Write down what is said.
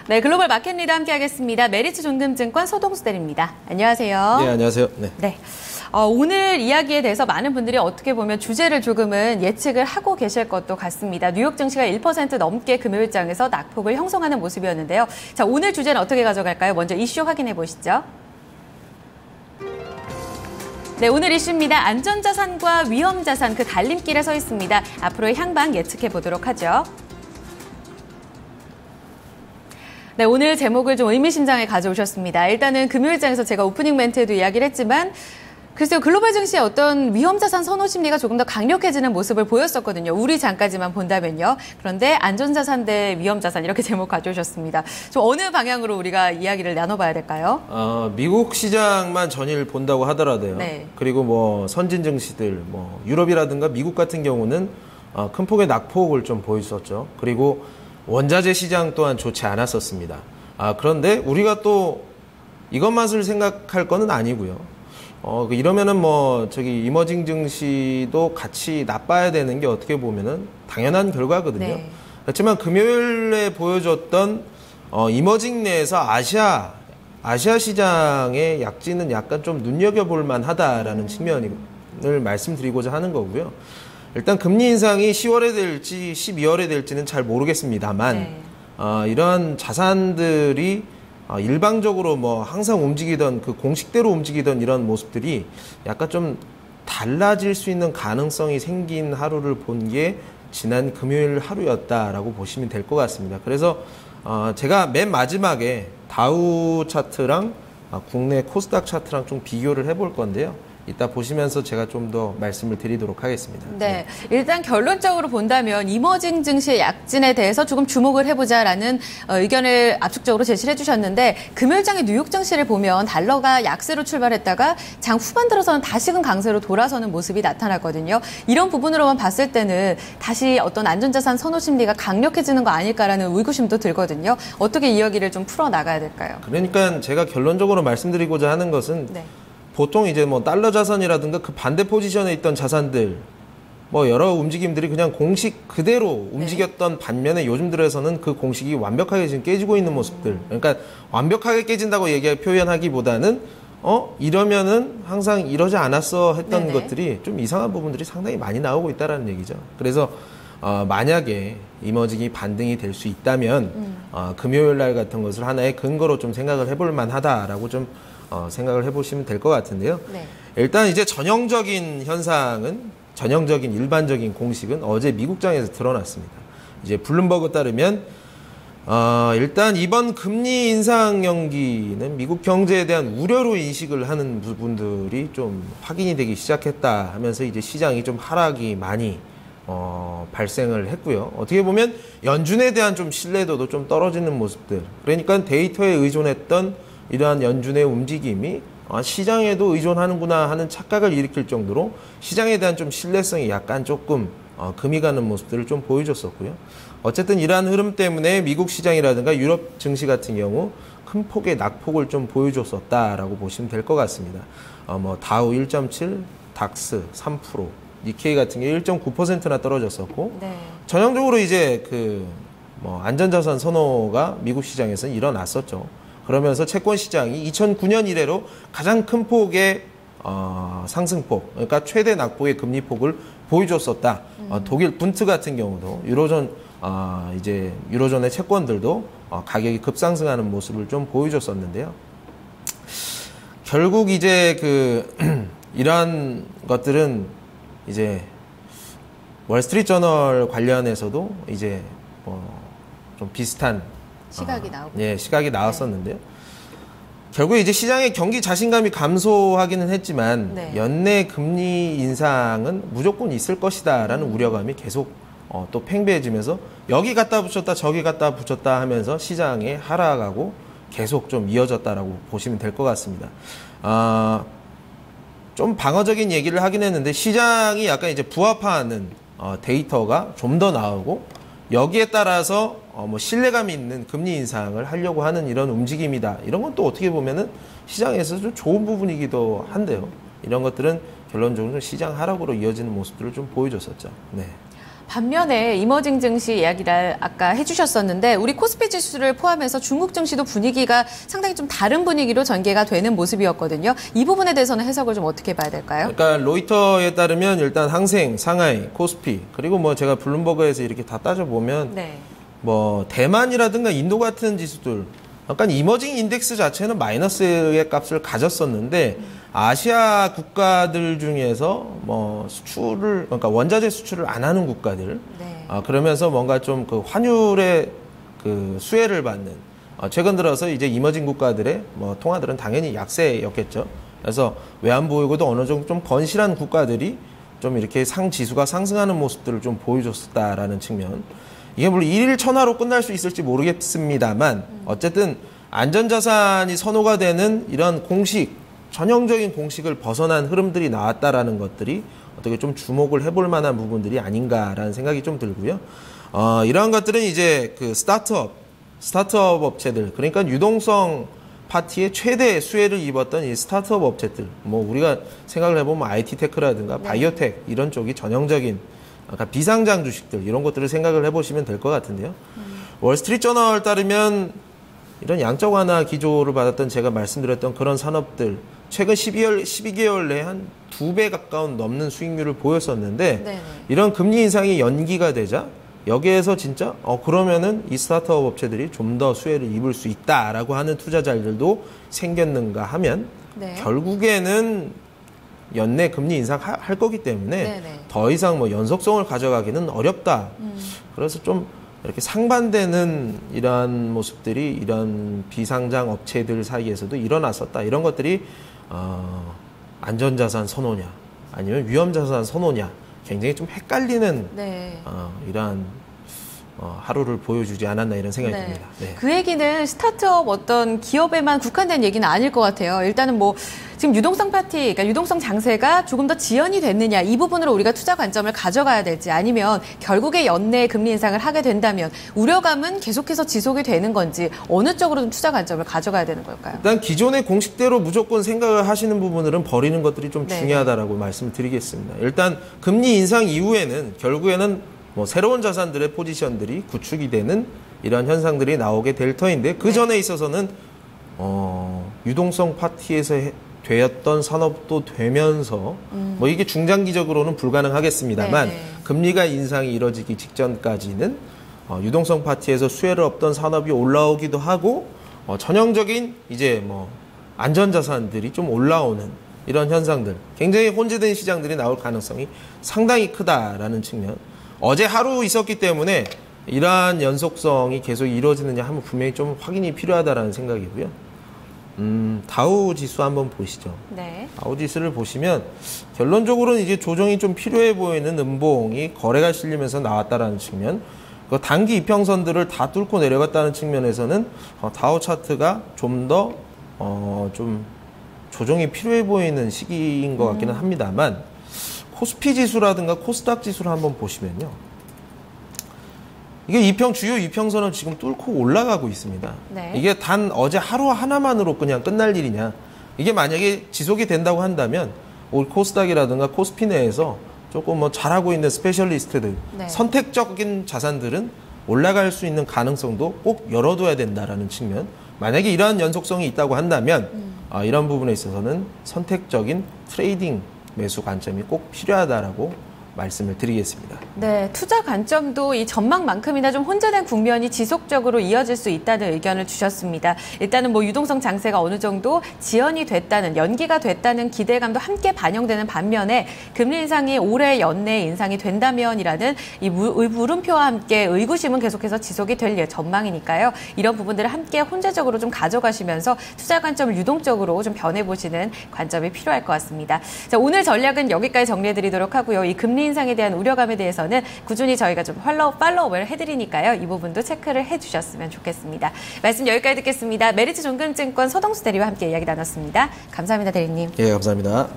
네, 글로벌 마켓 리더 함께하겠습니다. 메리츠 존금증권 서동수 대리입니다. 안녕하세요. 네, 안녕하세요. 네. 오늘 이야기에 대해서 많은 분들이 어떻게 보면 주제를 조금은 예측을 하고 계실 것도 같습니다. 뉴욕 증시가 1% 넘게 금요일장에서 낙폭을 형성하는 모습이었는데요. 자, 오늘 주제는 어떻게 가져갈까요? 먼저 이슈 확인해 보시죠. 네, 오늘 이슈입니다. 안전자산과 위험자산 그 갈림길에 서 있습니다. 앞으로의 향방 예측해 보도록 하죠. 네, 오늘 제목을 좀 의미심장하게 가져오셨습니다. 일단은 금요일장에서 제가 오프닝 멘트에도 이야기를 했지만 글쎄요, 글로벌 증시의 어떤 위험자산 선호 심리가 조금 더 강력해지는 모습을 보였었거든요. 우리장까지만 본다면요. 그런데 안전자산 대 위험자산 이렇게 제목 가져오셨습니다. 좀 어느 방향으로 우리가 이야기를 나눠봐야 될까요? 미국 시장만 전일 본다고 하더라도요. 네. 그리고 뭐 선진 증시들, 뭐 유럽이라든가 미국 같은 경우는 큰 폭의 낙폭을 좀 보였었죠. 그리고 원자재 시장 또한 좋지 않았었습니다. 그런데 우리가 또 이것만을 생각할 거는 아니고요. 이러면은 이머징 증시도 같이 나빠야 되는 게 어떻게 보면은 당연한 결과거든요. 네. 그렇지만 금요일에 보여줬던, 이머징 내에서 아시아 시장의 약진은 약간 좀 눈여겨볼 만하다라는 측면을 말씀드리고자 하는 거고요. 일단 금리 인상이 10월에 될지 12월에 될지는 잘 모르겠습니다만, 네. 이러한 자산들이 일방적으로 항상 움직이던 그 공식대로 움직이던 이런 모습들이 약간 좀 달라질 수 있는 가능성이 생긴 하루를 본 게 지난 금요일 하루였다라고 보시면 될 것 같습니다. 그래서 제가 맨 마지막에 다우 차트랑 국내 코스닥 차트랑 좀 비교를 해볼 건데요. 이따 보시면서 제가 좀 더 말씀을 드리도록 하겠습니다. 네, 일단 결론적으로 본다면 이머징 증시의 약진에 대해서 조금 주목을 해보자라는 의견을 압축적으로 제시를 해주셨는데 금요일장의 뉴욕 증시를 보면 달러가 약세로 출발했다가 장 후반 들어서는 다시금 강세로 돌아서는 모습이 나타났거든요. 이런 부분으로만 봤을 때는 다시 어떤 안전자산 선호 심리가 강력해지는 거 아닐까라는 의구심도 들거든요. 어떻게 이야기를 좀 풀어나가야 될까요? 그러니까 제가 결론적으로 말씀드리고자 하는 것은 네. 보통 이제 달러 자산이라든가 그 반대 포지션에 있던 자산들 여러 움직임들이 그냥 공식 그대로 움직였던 반면에 요즘 들어서는 그 공식이 완벽하게 지금 깨지고 있는 모습들. 그러니까 완벽하게 깨진다고 표현하기보다는 이러면은 항상 이러지 않았어 했던 네네. 것들이 좀 이상한 부분들이 상당히 많이 나오고 있다라는 얘기죠. 그래서 만약에 이머징이 반등이 될 수 있다면 금요일 날 같은 것을 하나의 근거로 좀 생각을 해볼 만하다라고 좀 생각을 해보시면 될 것 같은데요. 네. 일단 이제 전형적인 일반적인 공식은 어제 미국장에서 드러났습니다. 이제 블룸버그 따르면 일단 이번 금리 인상 연기는 미국 경제에 대한 우려로 인식을 하는 부분들이 좀 확인이 되기 시작했다 하면서 이제 시장이 좀 하락이 많이 발생을 했고요. 어떻게 보면 연준에 대한 좀 신뢰도도 좀 떨어지는 모습들. 그러니까 데이터에 의존했던 이러한 연준의 움직임이 시장에도 의존하는구나 하는 착각을 일으킬 정도로 시장에 대한 좀 신뢰성이 약간 조금 금이 가는 모습들을 좀 보여줬었고요. 어쨌든 이러한 흐름 때문에 미국 시장이라든가 유럽 증시 같은 경우 큰 폭의 낙폭을 좀 보여줬었다라고 보시면 될 것 같습니다. 다우 1.7, 닥스 3%, 니케이 같은 게 1.9%나 떨어졌었고, 네. 전형적으로 이제 안전자산 선호가 미국 시장에서는 일어났었죠. 그러면서 채권 시장이 2009년 이래로 가장 큰 폭의 상승폭, 그러니까 최대 낙폭의 금리폭을 보여줬었다. 독일 분트 같은 경우도 유로존의 채권들도 가격이 급상승하는 모습을 좀 보여줬었는데요. 결국 이제 이러한 것들은 이제 월스트리트 저널 관련해서도 이제 좀 비슷한 시각이 나왔었는데요. 결국에 이제 시장의 경기 자신감이 감소하기는 했지만 네. 연내 금리 인상은 무조건 있을 것이다라는 우려감이 계속 또 팽배해지면서 여기 갖다 붙였다 저기 갖다 붙였다 하면서 시장의 하락하고 계속 좀 이어졌다라고 보시면 될 것 같습니다. 좀 방어적인 얘기를 하긴 했는데 시장이 약간 이제 부합하는 데이터가 좀 더 나오고 여기에 따라서 신뢰감 있는 금리 인상을 하려고 하는 이런 움직임이다. 이런 건 또 어떻게 보면은 시장에서 좀 좋은 부분이기도 한데요. 이런 것들은 결론적으로 시장 하락으로 이어지는 모습들을 좀 보여줬었죠. 네. 반면에 이머징 증시 이야기를 아까 해주셨었는데 우리 코스피 지수를 포함해서 중국 증시도 분위기가 상당히 좀 다른 분위기로 전개가 되는 모습이었거든요. 이 부분에 대해서는 해석을 좀 어떻게 봐야 될까요? 그러니까 로이터에 따르면 일단 항생, 상하이, 코스피 그리고 뭐 제가 블룸버그에서 이렇게 다 따져보면 네. 뭐 대만이라든가 인도 같은 지수들 약간 이머징 인덱스 자체는 마이너스의 값을 가졌었는데 아시아 국가들 중에서 뭐 수출을 그러니까 원자재 수출을 안 하는 국가들 네. 그러면서 뭔가 좀 그 환율의 그 수혜를 받는 최근 들어서 이제 이머징 국가들의 뭐 통화들은 당연히 약세였겠죠. 그래서 외환 보유고도 어느 정도 좀 건실한 국가들이 좀 이렇게 지수가 상승하는 모습들을 좀 보여줬다라는 측면. 이게 물론 일일 천하로 끝날 수 있을지 모르겠습니다만 어쨌든 안전자산이 선호가 되는 이런 전형적인 공식을 벗어난 흐름들이 나왔다라는 것들이 어떻게 좀 주목을 해볼 만한 부분들이 아닌가라는 생각이 좀 들고요. 이러한 것들은 이제 그 스타트업 업체들, 그러니까 유동성 파티의 최대 수혜를 입었던 이 스타트업 업체들, 뭐 우리가 생각을 해보면 IT 테크라든가 바이오텍 이런 쪽이 전형적인 그러니까 비상장 주식들 이런 것들을 생각을 해보시면 될 것 같은데요. 월스트리트저널 따르면 이런 양적 완화 기조를 받았던 제가 말씀드렸던 그런 산업들 최근 12개월 내에 한 2배 가까운 넘는 수익률을 보였었는데 네네. 이런 금리 인상이 연기가 되자 여기에서 진짜 그러면은 이 스타트업 업체들이 좀 더 수혜를 입을 수 있다라고 하는 투자자들도 생겼는가 하면 네. 결국에는 연내 금리 인상할 거기 때문에 네네. 더 이상 뭐 연속성을 가져가기는 어렵다. 그래서 좀 이렇게 상반되는 이러한 모습들이 이런 비상장 업체들 사이에서도 일어났었다. 이런 것들이 안전자산 선호냐 아니면 위험자산 선호냐 굉장히 좀 헷갈리는 네. 이러한 하루를 보여주지 않았나 이런 생각이 듭니다. 네. 그 얘기는 스타트업 어떤 기업에만 국한된 얘기는 아닐 것 같아요. 일단은 뭐 지금 유동성 그러니까 유동성 장세가 조금 더 지연이 됐느냐 이 부분으로 우리가 투자 관점을 가져가야 될지 아니면 결국에 연내 금리 인상을 하게 된다면 우려감은 계속해서 지속이 되는 건지 어느 쪽으로 좀 투자 관점을 가져가야 되는 걸까요? 일단 기존의 공식대로 무조건 생각을 하시는 부분들은 버리는 것들이 좀 네. 중요하다라고 말씀을 드리겠습니다. 일단 금리 인상 이후에는 결국에는 뭐 새로운 자산들의 포지션들이 구축이 되는 이런 현상들이 나오게 될 터인데 그 전에 있어서는 유동성 파티에서 되었던 산업도 되면서 뭐 이게 중장기적으로는 불가능하겠습니다만 네네. 금리가 인상이 이뤄지기 직전까지는 유동성 파티에서 수혜를 얻던 산업이 올라오기도 하고 전형적인 이제 뭐 안전자산들이 좀 올라오는 이런 현상들 굉장히 혼재된 시장들이 나올 가능성이 상당히 크다라는 측면. 어제 하루 있었기 때문에 이러한 연속성이 계속 이루어지느냐 하면 분명히 좀 확인이 필요하다라는 생각이고요. 다우 지수 한번 보시죠. 네. 다우 지수를 보시면 결론적으로는 이제 조정이 좀 필요해 보이는 음봉이 거래가 실리면서 나왔다라는 측면, 그 단기 이평선들을 다 뚫고 내려갔다는 측면에서는 다우 차트가 좀 더 좀 조정이 필요해 보이는 시기인 것 같기는 합니다만 코스피 지수라든가 코스닥 지수를 한번 보시면요. 이게 주요 이평선을 지금 뚫고 올라가고 있습니다. 네. 이게 단 어제 하루 하나만으로 그냥 끝날 일이냐. 이게 만약에 지속이 된다고 한다면 우리 코스닥이라든가 코스피 내에서 조금 뭐 잘하고 있는 스페셜리스트들, 네. 선택적인 자산들은 올라갈 수 있는 가능성도 꼭 열어둬야 된다라는 측면. 만약에 이러한 연속성이 있다고 한다면 이런 부분에 있어서는 선택적인 트레이딩 매수 관점이 꼭 필요하다라고 말씀을 드리겠습니다. 네, 투자 관점도 이 전망만큼이나 좀 혼재된 국면이 지속적으로 이어질 수 있다는 의견을 주셨습니다. 일단은 뭐 유동성 장세가 어느 정도 지연이 됐다는, 연기가 됐다는 기대감도 함께 반영되는 반면에 금리 인상이 올해 연내에 인상이 된다면이라는 이 물음표와 함께 의구심은 계속해서 지속이 될 전망이니까요. 이런 부분들을 함께 혼재적으로 좀 가져가시면서 투자 관점을 유동적으로 좀 변해보시는 관점이 필요할 것 같습니다. 자, 오늘 전략은 여기까지 정리해드리도록 하고요. 이 금리 인상에 대한 우려감에 대해서는 꾸준히 저희가 좀 팔로우업을 해드리니까요. 이 부분도 체크를 해주셨으면 좋겠습니다. 말씀 여기까지 듣겠습니다. 메리츠 종금증권 서동수 대리와 함께 이야기 나눴습니다. 감사합니다, 대리님. 예, 감사합니다.